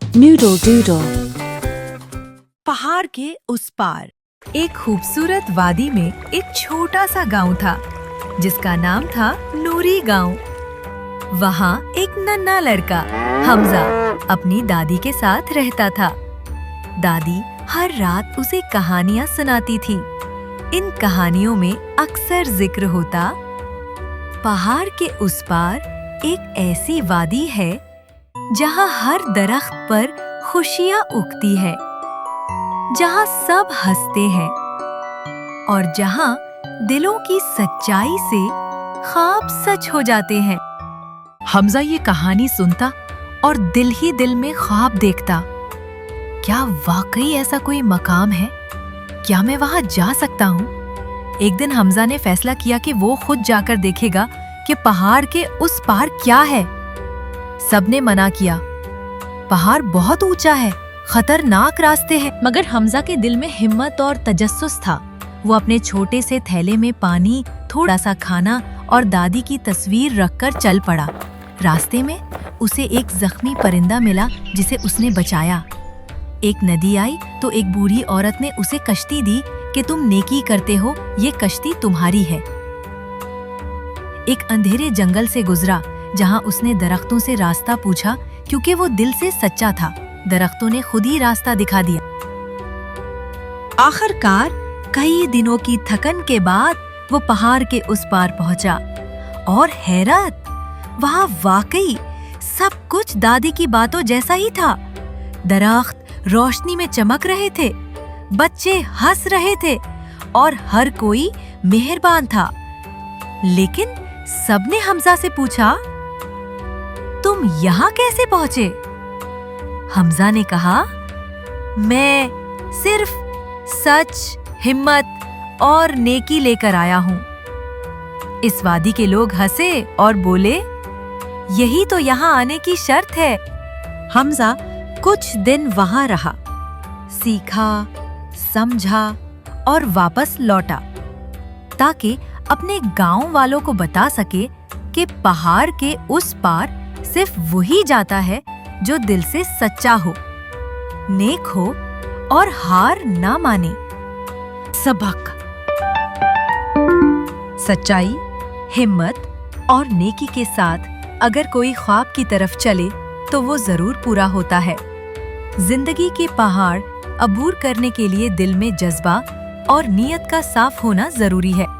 Noodle Doodle. पहाड़ के उस पार एक खूबसूरत वादी में एक छोटा सा गांव था जिसका नाम था नूरी गांव। वहाँ एक नन्हा लड़का हमजा अपनी दादी के साथ रहता था। दादी हर रात उसे कहानियाँ सुनाती थी। इन कहानियों में अक्सर जिक्र होता, पहाड़ के उस पार एक ऐसी वादी है जहाँ हर दरख्त पर खुशियाँ उगती है, जहाँ सब हंसते हैं और जहाँ दिलों की सच्चाई से ख्वाब सच हो जाते हैं। हमजा ये कहानी सुनता और दिल ही दिल में ख्वाब देखता। क्या वाकई ऐसा कोई मकाम है? क्या मैं वहाँ जा सकता हूँ? एक दिन हमजा ने फैसला किया कि वो खुद जाकर देखेगा कि पहाड़ के उस पार क्या है। सबने मना किया, पहाड़ बहुत ऊंचा है, खतरनाक रास्ते हैं। मगर हमजा के दिल में हिम्मत और तजस्सुस था। वो अपने छोटे से थैले में पानी, थोड़ा सा खाना और दादी की तस्वीर रखकर चल पड़ा। रास्ते में उसे एक जख्मी परिंदा मिला जिसे उसने बचाया। एक नदी आई तो एक बूढ़ी औरत ने उसे कश्ती दी कि तुम नेकी करते हो, ये कश्ती तुम्हारी है। एक अंधेरे जंगल से गुजरा जहाँ उसने दरख्तों से रास्ता पूछा क्योंकि वो दिल से सच्चा था। दरख्तों ने खुद ही रास्ता दिखा दिया। आखिरकार कई दिनों की थकन के बाद वो पहाड़ के उस पार पहुंचा और हैरत, वहाँ वाकई सब कुछ दादी की बातों जैसा ही था। दरख्त रोशनी में चमक रहे थे, बच्चे हंस रहे थे और हर कोई मेहरबान था। लेकिन सबने हमजा से पूछा, तुम यहाँ कैसे पहुँचे? हमजा ने कहा, मैं सिर्फ सच, हिम्मत और नेकी लेकर आया हूँ। इस वादी के लोग हंसे और बोले, यही तो यहाँ आने की शर्त है। हमजा कुछ दिन वहाँ रहा, सीखा, समझा और वापस लौटा ताकि अपने गांव वालों को बता सके कि पहाड़ के उस पार सिर्फ वही जाता है जो दिल से सच्चा हो, नेक हो और हार ना माने। सबक: सच्चाई, हिम्मत और नेकी के साथ अगर कोई ख्वाब की तरफ चले तो वो जरूर पूरा होता है। जिंदगी के पहाड़ अबूर करने के लिए दिल में जज्बा और नीयत का साफ होना जरूरी है।